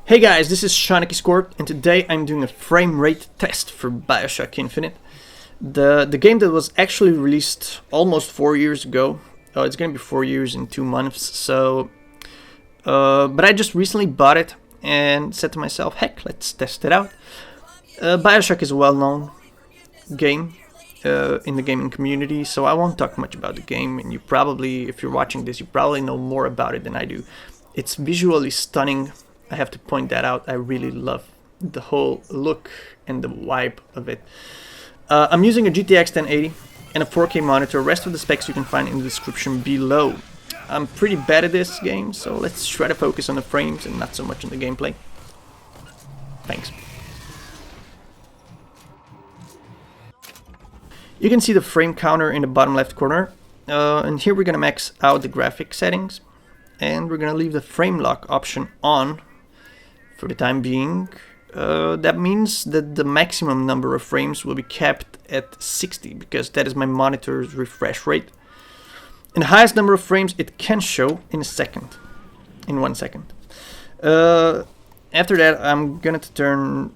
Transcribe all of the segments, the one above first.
Hey guys, this is Shaniki and today I'm doing a frame rate test for BioShock Infinite. The game that was actually released almost 4 years ago. It's gonna be 4 years in 2 months, so... but I just recently bought it and said to myself, heck, let's test it out. BioShock is a well-known game in the gaming community, so I won't talk much about the game, and you probably, if you're watching this, you probably know more about it than I do. It's visually stunning. I have to point that out. I really love the whole look and the vibe of it. I'm using a GTX 1080 and a 4K monitor. The rest of the specs you can find in the description below. I'm pretty bad at this game, so let's try to focus on the frames and not so much on the gameplay. Thanks. You can see the frame counter in the bottom left corner. And here we're gonna max out the graphic settings. And we're gonna leave the frame lock option on for the time being. That means that the maximum number of frames will be capped at 60 because that is my monitor's refresh rate. And the highest number of frames it can show in 1 second. After that, I'm gonna turn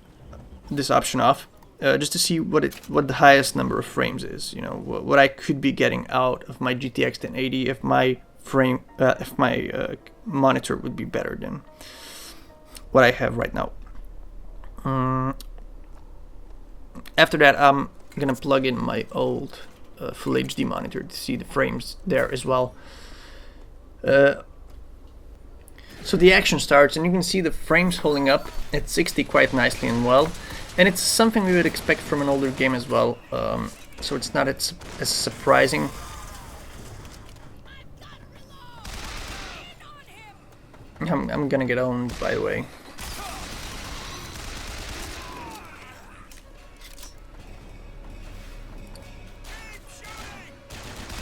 this option off just to see what the highest number of frames is. You know, what I could be getting out of my GTX 1080 if my monitor would be better than what I have right now. After that, I'm gonna plug in my old Full HD monitor to see the frames there as well. So the action starts, and you can see the frames holding up at 60 quite nicely and well. And it's something we would expect from an older game as well. So it's not as surprising. I'm gonna get owned, by the way.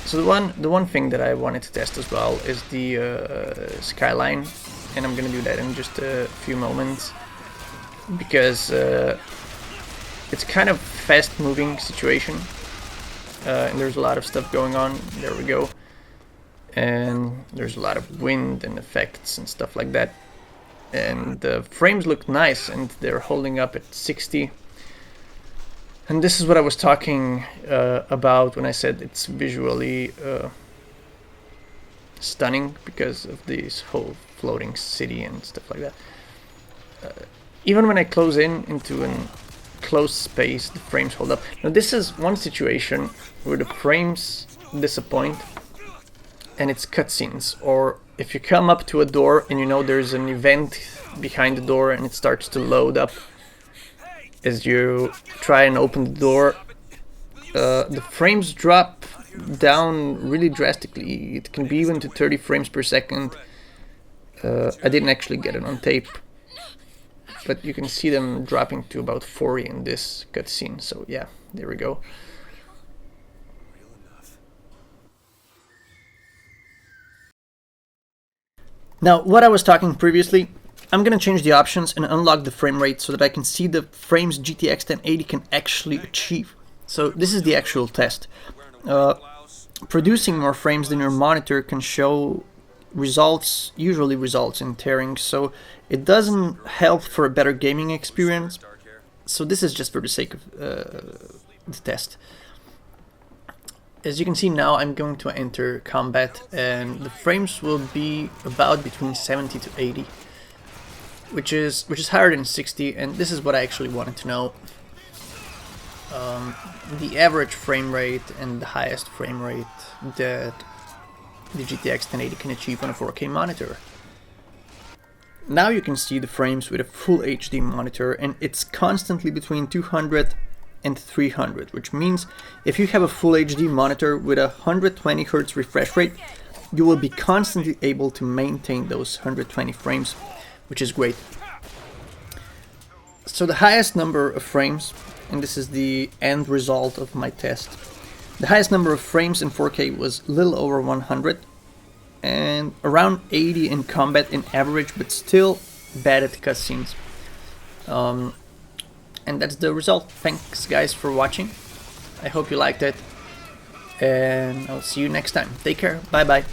So the one thing that I wanted to test as well is the skyline, and I'm gonna do that in just a few moments because it's kind of fast-moving situation, and there's a lot of stuff going on. There we go. And there's a lot of wind and effects and stuff like that, and the frames look nice and they're holding up at 60. And this is what I was talking about when I said it's visually stunning because of this whole floating city and stuff like that. Even when I close into a closed space, the frames hold up. Now this is one situation where the frames disappoint, and it's cutscenes, or if you come up to a door and you know there's an event behind the door and it starts to load up as you try and open the door, the frames drop down really drastically. It can be even to 30 frames per second. I didn't actually get it on tape, but you can see them dropping to about 40 in this cutscene. So yeah, there we go. Now, what I was talking previously, I'm gonna change the options and unlock the frame rate so that I can see the frames GTX 1080 can actually achieve. So this is the actual test. Producing more frames than your monitor can show usually results in tearing, so it doesn't help for a better gaming experience. So this is just for the sake of the test. As you can see now, I'm going to enter combat, and the frames will be about between 70 to 80, which is higher than 60, and this is what I actually wanted to know. The average frame rate and the highest frame rate that the GTX 1080 can achieve on a 4K monitor. Now you can see the frames with a Full HD monitor, and it's constantly between 200 and 300, which means if you have a Full HD monitor with a 120 Hz refresh rate, you will be constantly able to maintain those 120 frames, which is great. So the highest number of frames, and this is the end result of my test, the highest number of frames in 4K was a little over 100 and around 80 in combat in average, but still bad at cutscenes. And that's the result. Thanks guys for watching. I hope you liked it, and I'll see you next time. Take care. Bye bye.